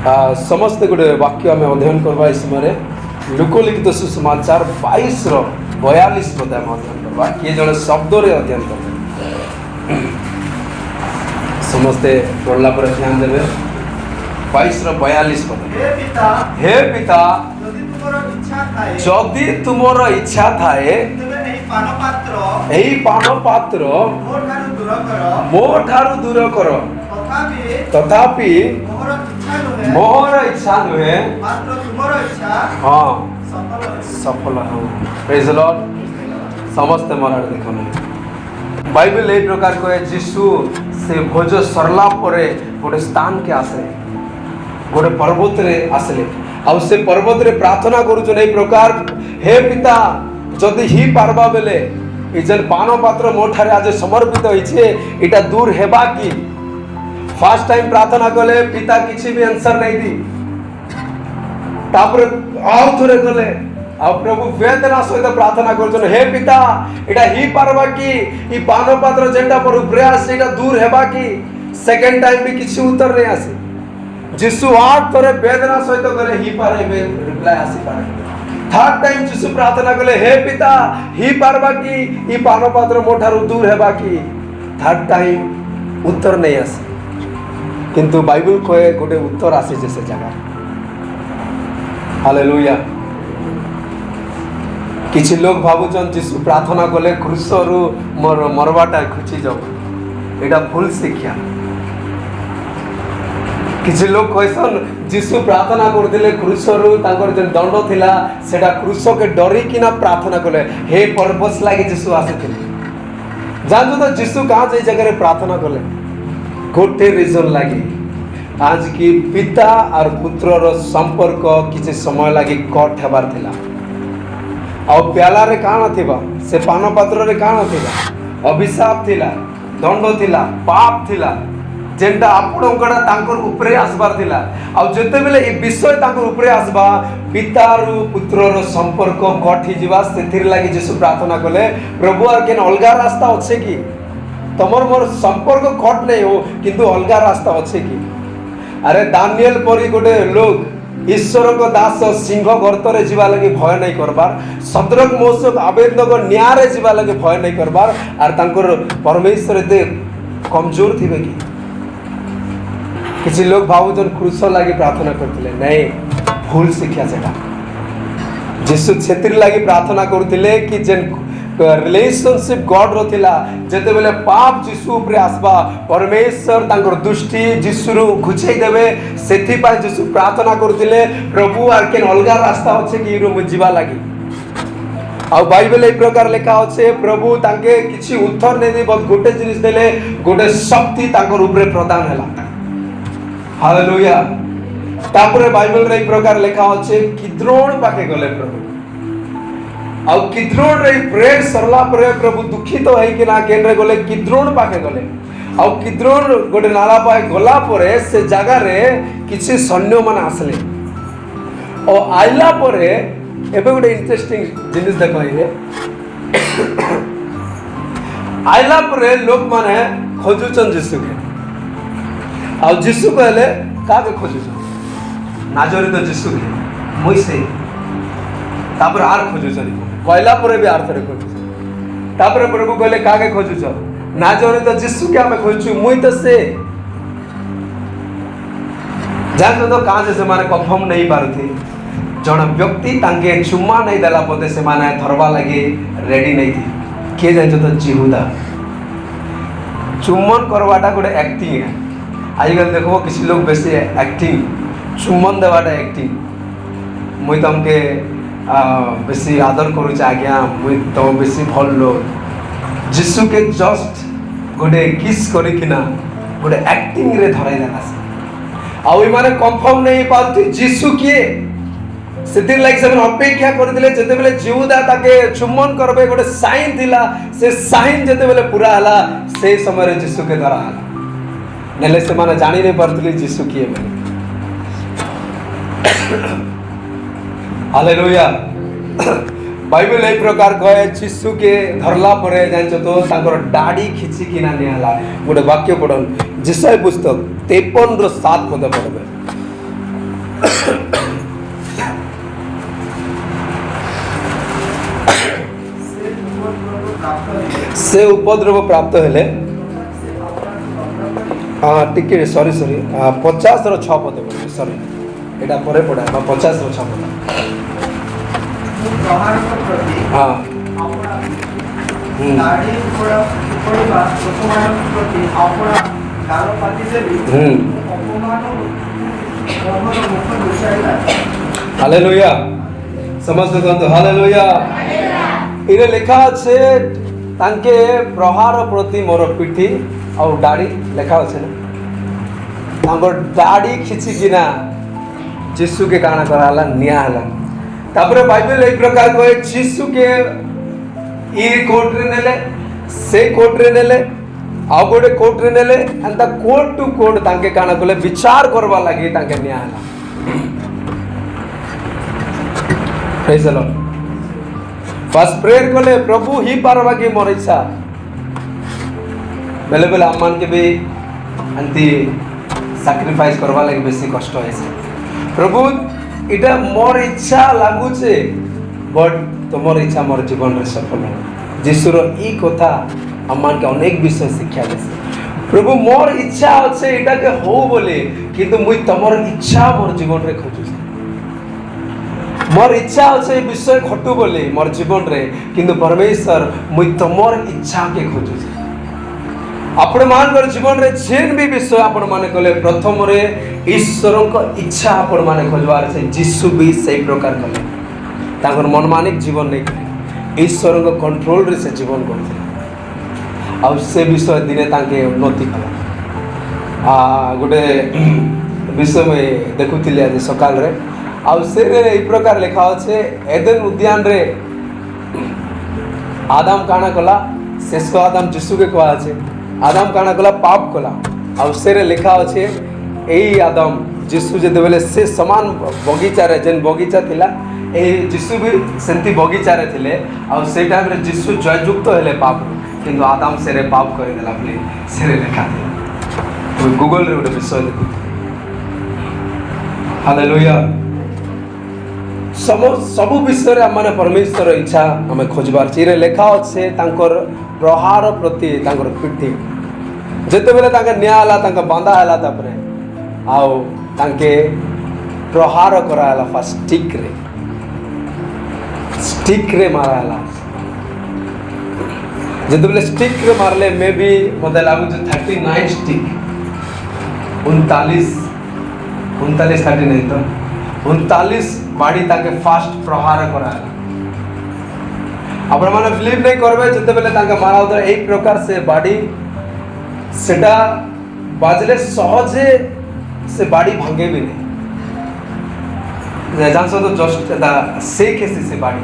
समस्त गोटे वाक्य आम अध्ययन करवा इस समय लोकलिखित सुसमाचार 22:42 पद आम अध्ययन करवा किए जड़े शब्द अध्ययन कर समस्ते पढ़ला पर ध्यान देवे 22:42 पद। हे पिता जदि तुमर इच्छा थाए एही पान पात्र मो ठारू दूर कर तथापि मोर इच्छा नुहे हाँ सफल हो। Praise the Lord. समस्त मन देखो बाइबल ए प्रकार कहे जीशु से भोज सरला परे गोटे स्थान के आसे गोटे पर्वत रे आसले आ से पर्वत रे प्रार्थना करूछन ए प्रकार हे पिता जदि ही पारबा बेले ई जन पान पात्र मो ठारे आज समर्पित होइछे एटा दूर हेबा की फर्स्ट टाइम प्रार्थना कले पिता किसी भी आंसर नहीं दी तापर आउ थरे कले आ प्रभु वेदना सहित प्रार्थना करछन हे पिता एटा ही पारबा की ई पान पात्र जेंटा पर प्रयास एटा दूर हेबा की सेकंड टाइम भी किसी उत्तर नहीं आसे जीशु आठ थरे वेदना सहित कले ही पारे रिप्लाई आसी पारे। थर्ड टाइम जीशु प्रार्थना कले हे पिता ही पारबा की ई पान पात्र मो ठारू दूर हेबा की थर्ड टाइम उत्तर नहीं आसे किंतु बाइबल कहे गोटे उत्तर आसी से जगह हालेलुया। किछि लोग भावुचन जीशु प्रार्थना कले क्रूस रु मरवाटा खुची जाऊ एटा भूल शिक्षा। किछि लोग कहसन जीशु प्रार्थना करथिले क्रूस रु तांकर जे दंड थिला सेटा क्रूस के डरी किना प्रार्थना कले हे पर्पस लागि जीशु आसीथिले जानजो तो जीशु कहाँ जे जगह रे प्रार्थना कले गोटे रीजन लगी आज की पिता और पुत्र रो संपर्क किसी समय लगी कट हेबार थिला आ प्याला रे काना थिबा से पान पात्र रे काना थिबा अभिशाप थिला दंड थिला पाप थिला जेंटा आपणकड़ा तांकर ऊपरे आसबार थिला आ जते बेले ई विषय तांकर ऊपरे आसबा पिता रो पुत्र रो संपर्क कट ही जीवा सेथिर लागि जेसु प्रार्थना कले प्रभु आर केन अलगा रास्ता अछि की तमर मोर संपर्क कट नहीं हो किंतु अलगा रास्ता अच्छे कि अरे दानियल परी गोटे लोग ईश्वर को दास सिंह गर्त रे जीवा लगे भय नहीं करबार सदरक मोसक आवेदक न्याय रे जीवा लगे भय नहीं करबार आर तांकर परमेश्वर एते कमजोर थिबे कि किछि लोग भावुजन क्रूस लागि प्रार्थना करथिले नहीं भूल शिक्षा सेटा जीशु क्षेत्र लागि प्रार्थना करथिले कि जेन रिलेशनशिप गॉड रो थिला जते बेले पाप जीशु ऊपर आसबा परमेश्वर तांकर दृष्टि जीशु रु घुचै देबे सेथि पाई जीशु प्रार्थना करथिले प्रभु आर केन अलगा रास्ता होछे कि रु जीवा लागि आ बाइबल ए प्रकार लिखा होछे प्रभु तांके किछि उत्तर नै दे बस गोटे जिनिस देले गोटे शक्ति तांकर ऊपर प्रदान हला हालेलुया। तापरे बाइबल रे ए प्रकार लिखा होछे किद्रोन पाके गले प्रभु आउ किद्रोन रे प्रेयर सरला परे प्रभु दुखित है कि ना केन रे गले किद्रोन पाके गले आउ किद्रोन गोटे नाला पाए गला परे से जगह रे किछि सैन्य मान आसले और आइला परे एबे गोटे इंटरेस्टिंग जिनिस देखो रे आइला परे लोग माने खोजुचन जीशु के आउ जीशु कहले काके खोजुचन नाजरी तो जीशु के मोइसे तापर आर खोजुचन कहला परे भी आर थरे खोजुचन तापर प्रभु कहले काके खोजुचन नाजरी तो जीशु के हमें खोजु मुई तो से जान तो कहां से माने कंफर्म नहीं पारथि जण व्यक्ति तांके चुम्मा नहीं देला पते से माने धरवा लगे रेडी नहीं थी के जान तो जिहुदा चुम्बन करवाटा गोटे एक्टिंग है आजकल देखो किसी लोग बेसी एक्टिंग चुम्बन देवाटा एक्टिंग मुई तमके बेसी आदर करूचे आज्ञा मुई तुम बेसी भल लोग जीशु के जस्ट गोटे किस करिकिना गोटे एक्टिंग रे धराई देला से आउ माने कंफर्म नहीं पाती जीशु किए सेतिर लाइक से अपेक्षा करथिले जते बेले जिहुदा ताके चुम्बन करबे गोटे साइन दिला से साइन जते बेले पूरा हला से समय रे जीशु के धरा हला नेले से माने जानि नहीं परथिले जीशु किए बोले हालेलुया। बाइबल ए प्रकार कहे जीशु के धरला परे जानछो तो तांकर दाढ़ी खिची किना ने हला गोटे वाक्य पढन जिसाय पुस्तक 53 रो 7 पद पढबे से उपद्रव प्राप्त हेले टिके सॉरी 50 रो 6 पद बोले सॉरी एटा परे पड़ा 50 रो 6 पद हाँ हालेलुया समस्त कहते हालेलुया इरे लिखा अच्छे तांके प्रहार प्रति मोर पिठी और दाढ़ी लिखा अच्छे ना तांकर दाढ़ी खिंची किना जीसु के काना कराला निया हला तापरे बाइबल एक प्रकार को जीसु के ई कोर्ट रे नेले से कोर्ट रे नेले आ गोटे कोर्ट रे नेले एंता कोर्ट टू कोर्ट तांके काना कोले विचार करवा लागि तांके निया हला praise the Lord first prayer कले प्रभु ही पारवा की मोर इच्छा बेले बेले अम्मान के भी अंति सैक्रिफाइस करवा लगे बेसी कष्ट है से प्रभु इटा मोर इच्छा लागू छे बट तुमर इच्छा मोर जीवन रे सफल हो जीसुर ई कथा अम्मान के अनेक विषय शिक्षा देसे प्रभु मोर इच्छा আছে এটা के हो बोले किंतु मुई तुमर इच्छा मोर जीवन रे खोजु मोर इच्छा अच्छे विषय घटू बोले मोर जीवन रे किंतु परमेश्वर मुई तुमर इच्छा के खोजु आपण मान जीवन रे जेन भी विषय आपण माने कले प्रथम रे ईश्वर को इच्छा आपण माने खोजवार से जीसु भी सही प्रकार कले ताकर मनमानिक जीवन नहीं करे ईश्वर को कंट्रोल रे से जीवन करते आ से विषय दिने ताके उन्नति कला गोटे विषय में देखुतिले आज सकाल रे आउ से ए प्रकार लिखा अच्छे एदेन उद्यान रे आदम काना कला शेष आदम जीसु के कहा अच्छे आदम काना कला पाप कला आउ से लिखा अच्छे एई आदम जीसु जेते बेले से समान बगीचा रे जेन बगीचा थिला ए जीसु भी सेंती बगीचा रे थिले आउ से टाइम रे जीसु जययुक्त हेले पाप किंतु आदम से रे पाप कर देला बोले से लिखा थिला गूगल रे गोटे विषय देखु हालेलुया सब विषय आम परमेश्वर इच्छा आम खोजबार चे लेखा अच्छे प्रहार प्रति पिठी जिते बेले निया बांधा है आउ प्रहार कराला फास्ट स्टिक रे मारा जिते बेले स्टिक रे मारले मे भी मत लगुच 39 स्टिक 39 39 तो 39 बाड़ी ताके फास्ट प्रहार कराला आपण माने बिलीव नहीं करबे जते बेले ताके मारा होता एक प्रकार से बाड़ी सेटा बाजले सहजे से बाड़ी भांगे भी नहीं जान सो तो जस्ट दा से केसी से बाड़ी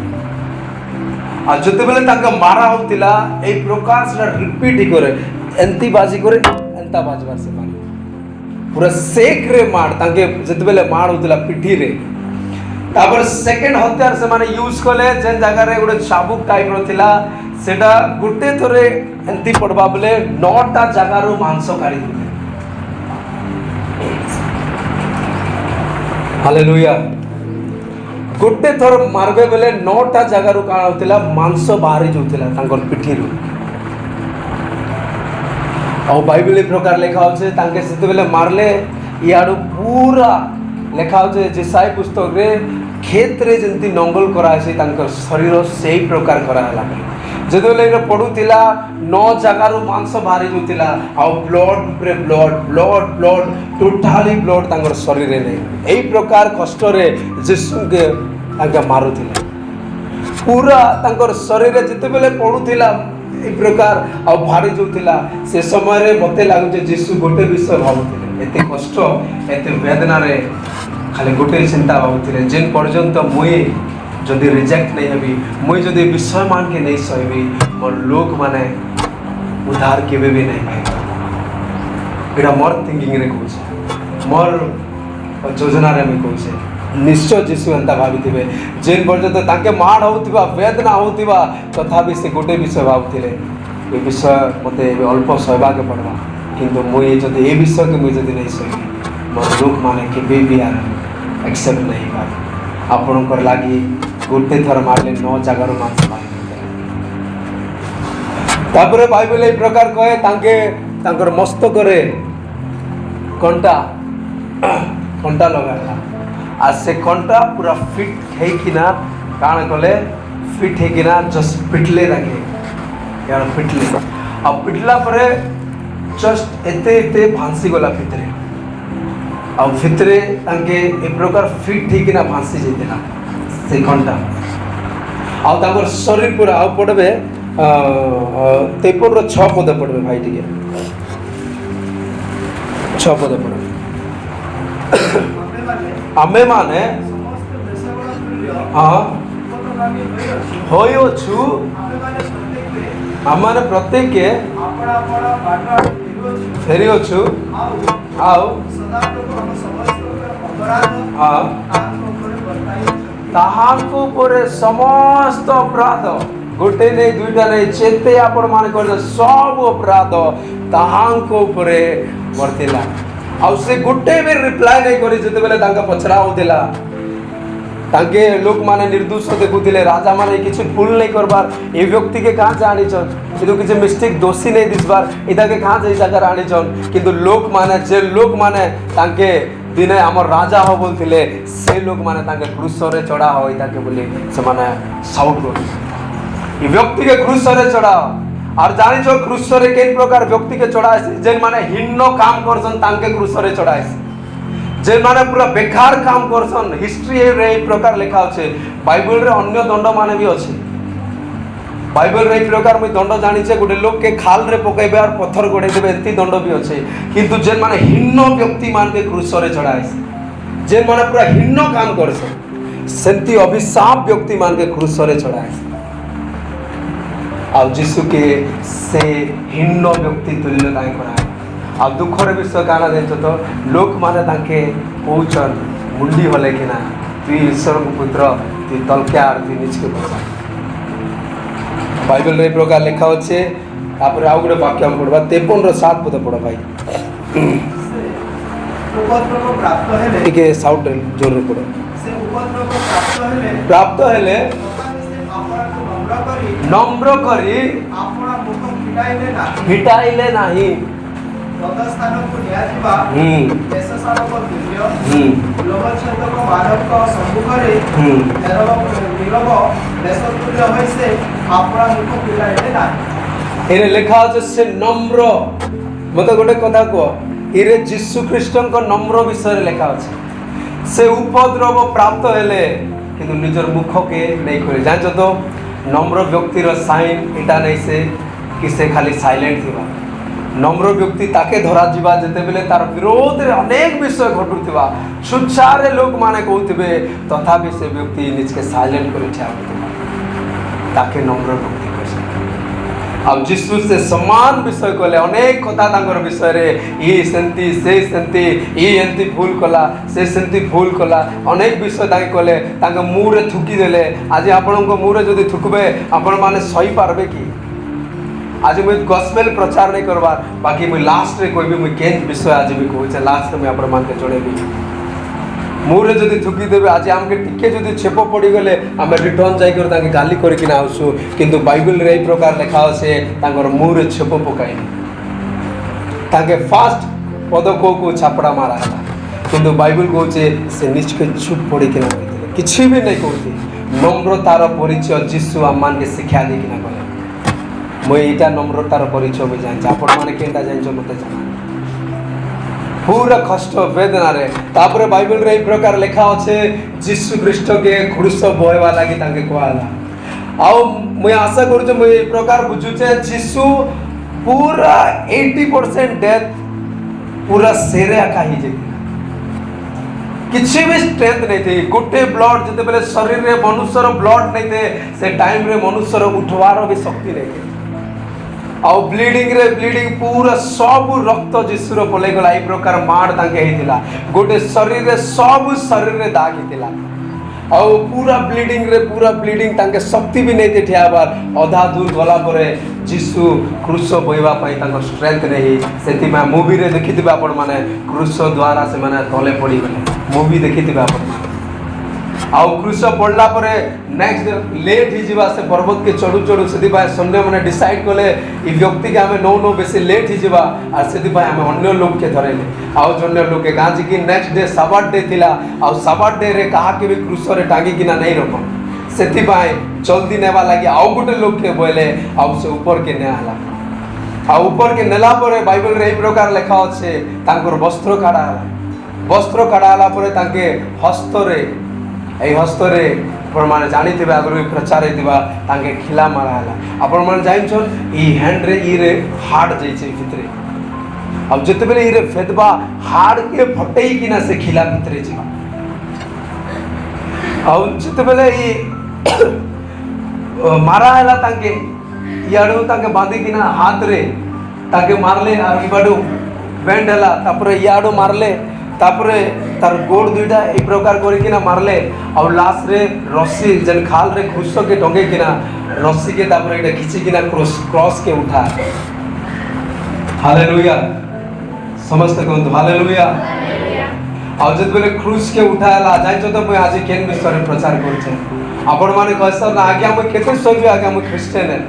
आ जते बेले ताके मारा होतिला एक प्रकार से रिपीट ही करे एंती बाजी करे एंता बाजबार से मारी पूरा सेक रे मार ताके जते बेले मार होतिला पिठी रे तापर सेकंड हत्यार से माने यूज कले जेन जगह रे गोटे चाबुक टाइप रो थिला सेटा गुटे थरे एंती पड़बा बोले 9टा जगह रो मांस काढी दिले हालेलुया गुटे थर मारबे बोले 9टा जगह रो काण होतिला मांस बाहरी जोतिला तांकर पिठी रो और बाइबल एक प्रकार लिखा होचे तांके सेते बेले मारले याडू पूरा लिखा होचे जेसाई पुस्तक रे खेत रे जंती नंगल करा छै तांकर शरीर सेही प्रकार करा हला जदो ले पडुतिला 9 जगह रो मांस बाहरी जोतिला आ ब्लड प्रे ब्लड टोटली ब्लड तांकर शरीर रे नै एही प्रकार कष्ट रे यीशु के तांका मारुतिला पूरा तांकर शरीर रे जते बेले पडुतिला एक प्रकार आ भारी जोतिला से समय रे मते लागु जे यीशु गोटे विषय भाबुतिले एते कष्ट एते वेदना रे खाली गोटे चिंता भावुले जेन पर्यंत मुई जदि रिजेक्ट नहीं हेबी मुई जदि विषय मान के नहीं सहबी मोर लोक माने उद्धार केबे भी नहीं पाए एटा मोर थिंकिंग रे कहूँ मोर योजना रे मैं कहूँ निश्चय जीशु एंता भाविथिबे जेन पर्यंत ताके मार होउतिबा वेदना होउतिबा तथापि से गोटे विषय भावुले ए विषय मते अल्प सहबा के पड़बा किंतु मुई जदि ए विषय के मुई जदि नहीं सहबी मोर लोक माने के भी आर एक्सेप्ट नहीं भाई आपणकर लगी गोटे थर मारे 9 जगार मांस मारी तापरे बाइबल ए प्रकार कहे तांकर मस्तक रे कंटा कंटा लगा आ से कंटा पूरा फिट हेकिना काण कले फिट हेकिना जस्ट पिटले लगे यार पिटले आ पिटला परे जस्ट एते एते भांसी गला भितरे आ भितरे तांके ए प्रकार फिट हेकिना भांसी जेतेना से कंटा आ तांकर शरीर पूरा आ पड़बे 53 रो 6 पद पड़बे भाई टिके 6 पद पड़बे आमे माने हाँ होयो छु आमाने प्रत्येक के फेरी छु आओ हाँ ताहाको परे समस्त अपराध गोटे नहीं दुईटा नहीं चेते आपण माने कर सब अपराध ताहाको परे वर्तिला आ से गोटे भी रिप्लाई नहीं करी जते बेले तांका पछरा होतिला तांके लोक माने निर्दोष देखुतिले राजा माने किछ भूल नहीं करबार ए व्यक्ति के कहां जानी छन किंतु किछ मिस्टेक दोषी नहीं दिसबार इदा के कहां जाई जगह रानी छन किंतु लोक माने जे लोक माने तांके दिने हमर राजा हो बोलतिले से लोक माने तांके क्रूस रे चढ़ा हो इदा के बोले से माने साउट कर ई व्यक्ति के क्रूस रे चढ़ाओ और जानी जो क्रूस रे के प्रकार व्यक्ति के चढ़ाए जेन माने हिन्न काम करसन तांके क्रूस रे चढ़ाए जेन माने पूरा बेकार काम करसन हिस्ट्री रे प्रकार लिखा अछि बाइबल रे अन्य दंड माने भी अछि बाइबल रे प्रकार मैं दंड जानी छे गोटे लोक के खाल रे पकैबे और पत्थर गोड़े देबे एती दंड भी अछि किंतु जेन माने हिन्न व्यक्ति मान के क्रूस रे चढ़ाए जेन माने पूरा हिन्न काम करसन सेंती अभिशाप व्यक्ति मान के क्रूस रे चढ़ाए आ जीसु के से हिन्न व्यक्ति तुल्य ताई कराए आ दुखर विषय काना देछ तो लोक माने ताके कहउछन मुंडी होले किना तू ईश्वर पुत्र तू तलक्यार तू निज के बचा बाइबल रे प्रकार लिखा होछे तापर आ गुडे वाक्य हम पढबा 53 रो 7 पद पढ भाई उपद्रव प्राप्त हेले ठीक है साउंड जोर रे पढ से उपद्रव प्राप्त हेले नम्र करी आपना मुख फिटाइले नाही पदस्थान को नियाजिबा देश सारक तुल्य लोभछेदक मानवक सम्मुखरे नीरव देश तुल्य होइसे आपना मुख फिटाइले नाही एने लिखा আছে से नम्र मते गोटे कथा को इरे यीशु ख्रीष्टन को नम्र विषय लिखा আছে से उपद्रव प्राप्त हेले किंतु निजर मुख के नहीं करे जान तो नम्र व्यक्तिर साइन इटा नहीं से कि से खाली साइलेंट थिबा नम्र व्यक्ति ताके धरा जीवा जेते बेले तार विरोध रे अनेक विषय घटुथिबा सुचारे लोक माने कहउथिबे तथापि से व्यक्ति निज के साइलेंट करे ठा होथिबा ताके नम्र व्यक्ति कहै अब यीशु से समान विषय कहले अनेक कथा तांकर विषय रे ई सेंती से सेंती ई एंती भूल कला से सेंती भूल कला अनेक विषय ताके कहले तांग मुंह रे थुकी देले आज आपनको मुंह रे जदी थुकबे आपण माने सही पारबे की आज मैं गॉस्पेल प्रचार नहीं करबार बाकी मैं लास्ट रे कोई भी मैं केन विषय आज भी कहू छे लास्ट में आपण मान के जोड़ेबी मुंह रे जदी थुकी देबे आज हमके टिके जदी छेप पड़ी गले हम रिटर्न जाई कर ताके गाली करि कि ना आसु किंतु बाइबल रे ए प्रकार लिखा আছে तांगर मुंह रे छेप पकाइनी ताके फास्ट पद को छापड़ा मारा हला किंतु बाइबल कहूचे से निज के चुप पड़ी कि ना किछि भी नहीं कहूची नम्रतार परिचय यीशु आमान के शिक्षा दे कि ना कहले मैं इटा नम्रतार परिचय में जान आपण माने केंटा जान मते जाना पूरा कष्ट वेदना रे तापरे बाइबल रे ए प्रकार लिखा আছে यीशु ख्रीष्ट के क्रूस बोयवा लागि ताके कहला आउ मैं आशा करू जे मैं ए प्रकार बुझु छे यीशु पूरा 80% डेथ पूरा सेरे आकाही जे किछि भी स्ट्रेंथ नहीं थी गोटे ब्लड जते बेले शरीर रे मनुष्य रो ब्लड नहीं थे से टाइम रे मनुष्य रो उठवार भी शक्ति नहीं थी आउ ब्लीडिंग रे ब्लीडिंग पूरा सब रक्त यीशु रो पले गला ए प्रकार मार ताके हेतिला गोटे शरीर रे सब शरीर रे दाग हेतिला ଆଉ पूरा ब्लीडिंग तांके शक्ति भी नहीं थे ठियाबार अधा दूर गला परे जीसु क्रूस बोइबा पाई तांको स्ट्रेंथ नहीं सेति में मूवी रे देखिथिबे आपण माने क्रूस द्वारा से माने तले पड़ी गले मूवी देखिथिबे आपण आउ क्रूस पड़ला परे नेक्स्ट लेट ही जीवा से पर्वत के चढ़ू सेति पाए सन्ने माने डिसाइड कले ई व्यक्ति के हमें नो बेसी लेट ही जीवा आ सेति पाए हमें अन्य लोग के धरेले आउ जन्य लोग के गांजी की नेक्स्ट डे साबात डे थिला आउ साबात डे रे कहा के भी क्रूस रे टांगी किना नहीं रखो सेति पाए जल्दी नेवा लगी आउ गुटे लोग के बोले आउ से ऊपर के ने आला आ ऊपर के नेला परे बाइबल रे ई प्रकार लिखा अछि तांकर वस्त्र काढा आला परे तांके हस्त रे এই হস্তরে ଆପଣ ମାନେ ଜାଣିଥିବେ ଆଗରୁ ବି ପ୍ରଚାର ହେଇଥିବା ତାଙ୍କେ ଖିଲା ମାରା ହେଲା ଆପଣ ମାନେ ଜାଣିଛନ୍ এই ହ୍ୟାଣ୍ଡରେ ଇରେ ହାର୍ଟ ଯାଇଛି ଭିତରେ ଆଉ ଯେତେବେଳେ ଇରେ ଫେଦବା ହାର୍ଟ କେ ଫଟେଇକିନା ସେ ଖିଲା ଭିତରେ ଯିବା ଆଉ ଯେତେବେଳେ ଇ ମାରା ହେଲା ତାଙ୍କେ ଇଆଡୁ ତାଙ୍କେ ବାନ୍ଧିକିନା ହାତରେ ତାଙ୍କେ ମାରଲେ ଆଉ ଇବାଡୁ ବେଣ୍ଡ ହେଲା ତାପରେ ଇଆଡୁ ମାରଲେ तापरे तार गोड़ दुईटा ए प्रकार करिकिना मारले और लास्ट रे रस्सी जन खाल रे क्रूस के टंगे किना रस्सी के तापरे एटा खिची किना क्रॉस के उठा हालेलुया समस्त कहंतु हालेलुया और जत बेले क्रूस के उठाला जाय तो मैं आज केन विषय रे प्रचार करछे आपण माने कहसर ना आगे हम केते सोबे आगे हम क्रिश्चियन है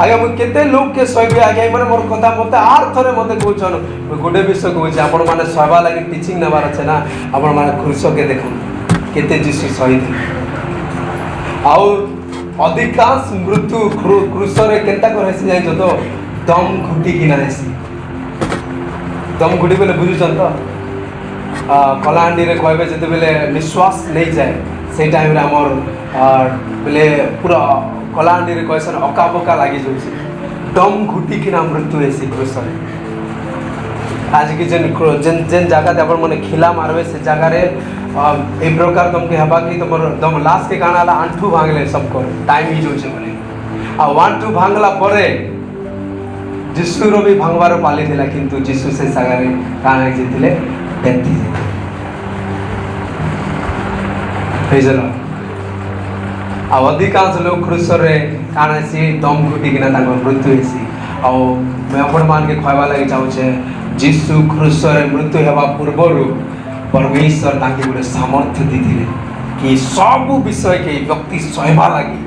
आगे मुझे केते लोग के सहबे आगे माने मोर कथा मते आर थरे मते कहछन गोटे विषय कहछे आपण माने सहबा लागि टीचिंग नबार छै ना आपण माने क्रूस के देखन केते जीसु सहित आउ अधिकांश मृत्यु क्रूस रे केनता करैसे जाय तो दम घुटी किना हेसी दम घुटी बेले बुझुछन तो कलाहांडी रे कहबे जते बेले निश्वास नहीं जाए से टाइम रे हमर बेले पूरा कलाहांडी रे कहसन अका बका लागि जोछि दम घुटी किना मृत्यु हेसी क्रूस रे आज की जन जगह ते अपन मने खिला मारबे से जगह रे ए प्रकार तुम के हबा की तुमर दम लास्ट के गाना ला आंठू भांगले सब को टाइम ही जोछि बोले आ आंठू भांगला परे जिसु रो भी भांगवार पाली थिला किंतु जिसु से जगह रे काना जेतिले डेथि हेजला आ अधिकांश लोग क्रूस रे काना से दम घुटी किना तांको मृत्यु हेसी आ मैं अपन मान के कहबा लागि चाहू छे जीसु क्रूस रे मृत्यु हेबा पूर्वरु परमेश्वर ताके गुटे सामर्थ्य दिथिले कि सब विषय के व्यक्ति सहबा लागि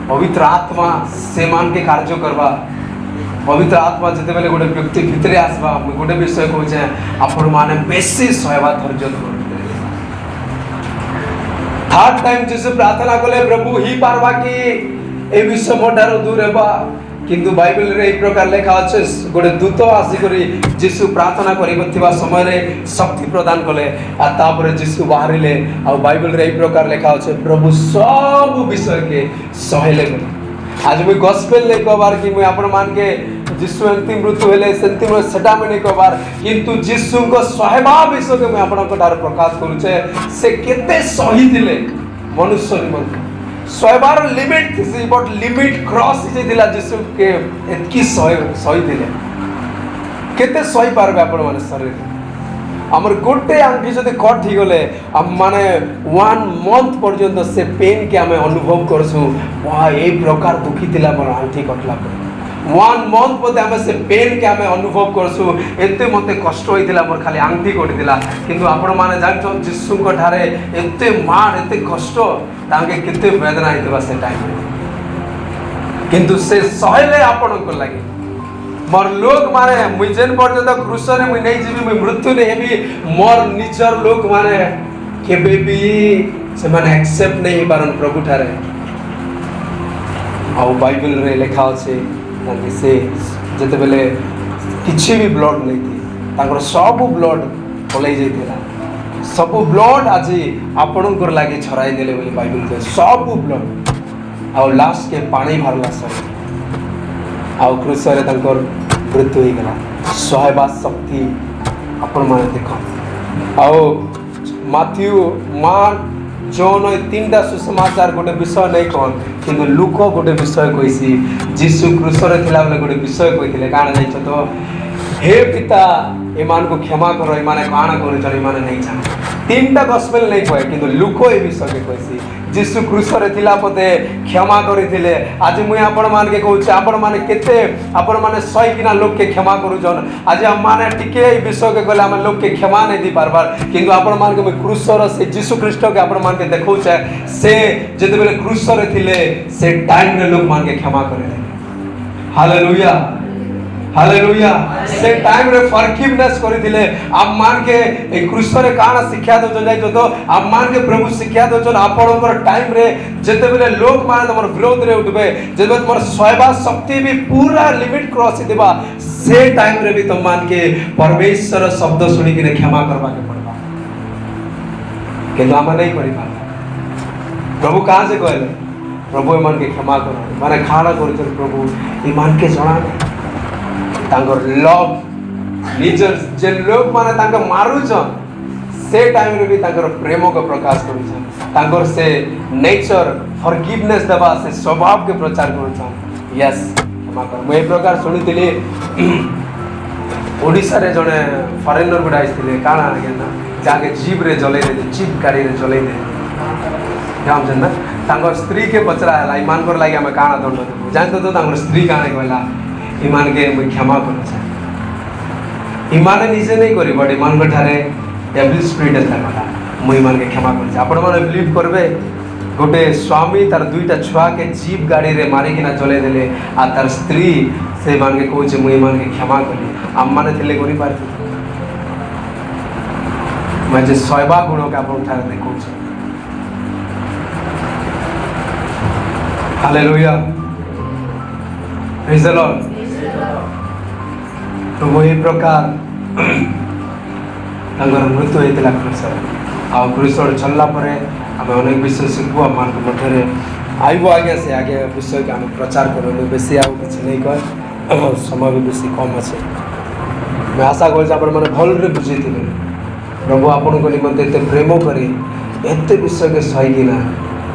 पवित्र आत्मा से मान के कार्य करबा पवित्र आत्मा जते बेले गुटे व्यक्ति भितरे आसबा गुटे विषय कहू छे अपन माने बेसी सहबा धैर्य धर थर्ड टाइम जिसु प्रार्थना कले प्रभु ही पारबा कि ए विश्व मोटारो दूर हेबा किंतु बाइबल रे ए प्रकार लिखा अछि गोटे दूत आसी करी जिसु प्रार्थना करिबथिबा समय रे शक्ति प्रदान कले आ तापर जिसु बाहरिले आ बाइबल रे ए प्रकार लिखा अछि प्रभु सब विषय के सहेले आज मैं गॉस्पेल ले कहबार कि मैं अपन मान के जिसु अंतिम मृत्यु हेले संतिम सेटा में नहीं कहबार किंतु जिसु को सहबा विषय के मैं अपन कटार प्रकाश करू छे से केते सही दिले मनुष्य निमंत सहबार लिमिट थी बट लिमिट क्रॉस जे दिला जिसु के एतकी सही दिले केते सही पारबे अपन माने शरीर हमर गोटे आंखी जदि कट ही गले हम माने 1 मंथ पर्यंत से पेन के हमें अनुभव करसु वाह ए प्रकार दुखी दिला मोर आंखी कटला पर 1 मंथ पते हमें से पेन के हमें अनुभव करसु एते मते कष्ट होइतिला मोर खाली आंखी कट दिला किंतु आपण माने जानछो जिसु को ठारे एते मार एते कष्ट तांके केते वेदना हेतबा से टाइम किंतु से सहले आपण को लागे मोर लोग माने मुझेन पर्यंत क्रूस रे मुई नहीं जीवी मुई मृत्यु ने हेबी मोर निजर लोग माने केबे भी से माने एक्सेप्ट नहीं पारन प्रभु ठारे आ बाइबल रे लिखा अछि ताकि से जते बेले किछि भी ब्लड नहीं थी ताकर सब ब्लड पलै जैतिला सब ब्लड आज आपन को लागे छराई देले बोली बाइबल के सब ब्लड आ लास्ट के पानी भरला सब आ क्रूस रे ताकर मृत्यु हो गला सहबा शक्ति अपन माने देखो आओ माथ्यू मार्क जॉन तीनटा सुसमाचार गोटे विषय नहीं कहन किंतु लुक गोटे विषय कहिसी जीसु क्रूस रे थिला बेले गोटे विषय कहिथिले काना जाइछ तो हे पिता एमान को क्षमा करो एमाने काना कर एमाने नहीं जान 3टा गॉस्पेल नहीं कहे किंतु लुको ए विषय के कहसी जीशु क्रूस रे थिला पते क्षमा करिथिले आज मुई आपण मान के कहूछ आपण माने केते आपण माने 100 किना लोग के क्षमा करूजन आज हम माने टिके ए विषय के गला हम लोग के क्षमा नहीं दी बार किंतु आपण मान के क्रूस रे से जीशु ख्रीष्ट के आपण मान के देखौछ से जते बेले क्रूस रे थिले से टाइम रे लोग मान के क्षमा करे हालेलुया हालेलुया से टाइम रे फॉरगिवनेस करिथिले आप मान के ए क्रूस रे काना शिक्षा दो जाई तो आप मान के प्रभु शिक्षा दो जन आपनकर टाइम रे जते बेले लोग माने तमर विरोध रे उठबे जते तमर सहबा शक्ति भी पूरा लिमिट क्रॉस देबा से टाइम रे भी तुम मान के परमेश्वर शब्द सुनी के क्षमा करबा के पड़बा किंतु हम नहीं करि पा प्रभु कहां से कहले प्रभु मान के क्षमा करो माने खाना कर प्रभु ईमान के जणा तांगर लव निजर जे लोग माने तांग मारुछन से टाइम रे भी तांगर प्रेम को प्रकाश करूछन तांगर से नेचर फॉरगिवनेस दबा से स्वभाव के प्रचार करूछन यस क्षमा कर मैं प्रकार सुनितिली ओडिसा रे जने फॉरेनर गुडा आइथिले काना ना जाके जीप रे जले दे जीप गाड़ी रे जले दे काम जन तांगर स्त्री के पचरा हला ईमान कर लागि हम काना दंड देबो जानतो तो तांगर स्त्री काने कहला ईमान के मैं क्षमा कर ईमान निजे नहीं करी बट ईमान को ठारे डेविल स्पिरिट है मुई ईमान के क्षमा कर आपण माने बिलीव करबे गोटे स्वामी तार दुईटा छुआ के जीप गाड़ी रे मारी किना चले देले आ तार स्त्री से मान के कहूचे मुई ईमान के क्षमा करी हम माने थिले करी पारथि मैं जे सहबा गुण के आपण ठारे देखौछ हालेलुया प्रेज द लॉर्ड तो वही प्रकार मृत्यु होता क्रूस आ क्रूस चलला आम अनेक विषय शिखबू आम मध्य आईब आगे से आगे विषय के आम प्रचार करूँ बेसी आउ कि नहीं कह समय भी बेसी कम अच्छे मैं आशा कर भल बुझे प्रभु आपण को निमंते एत प्रेम कर एत विषय के सहीकिना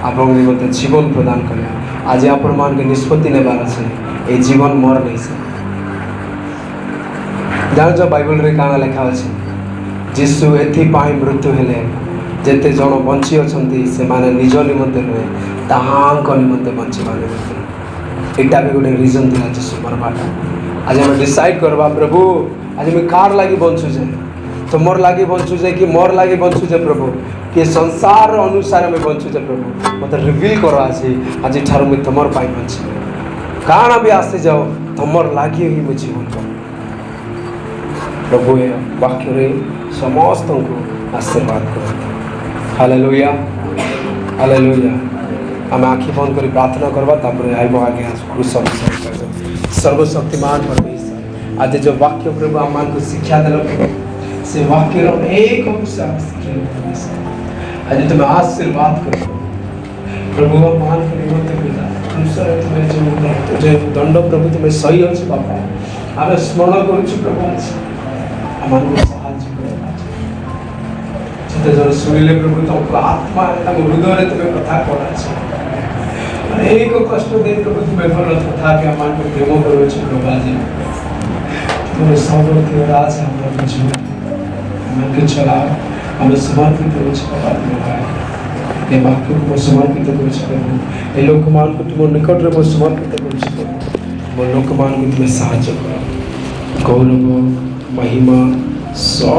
आपण निमंते जीवन प्रदान कले आज आपण मान के निष्पत्ति नेबार अच्छे ये जीवन मोर नहीं से जान बाइबल रे काना लिखा अच्छे जीशु एथिपाई मृत्यु हेले जेते जन बंची अछंती से माने निज निमंते नुहे ताहांक निमंते बंचीबा निमंते एटा भी गोटे रीजन थिला जीशु मरबाटा आज हम डिसाइड करबा प्रभु आज मैं कार लागी बंचु जे तो मोर लागी बंचु जे कि मोर लागी बंचु जे प्रभु कि संसार अनुसार में बंचु जे प्रभु मते रिवील करो आज ठार मैं तमर पाई बंची काना भी आसे जाओ तमर लागी ही मैं जीवन कर प्रभु वाक्य रे समस्त को आशीर्वाद करते हालेलुया हालेलुया आम आँखि बंद कर प्रार्थना करवा तापर आइब आगे क्रूस सर्वशक्तिमान परमेश्वर आज जो वाक्य प्रभु आम को शिक्षा देल से वाक्य एक आज तुम आशीर्वाद कर प्रभु मान तुम्हें जो दंड प्रभु तुम्हें सही अच्छे बापा आम स्मरण करुँ प्रभु जन शुणिले प्रभु तुमको आत्मा हृदय तुम्हें कथा कर एक कष्ट दे प्रभु तुम्हें भल कथा के आम को प्रेम कर प्रभु आज तुम सर्वर्थी राज हम जीवन के चलाओ हम समर्पित ये वाक्य को समर्पित कर लोक मान को तुम निकट में समर्पित कर लोक मान को तुम्हें साहाଯ୍य कर गौरव महिमा सब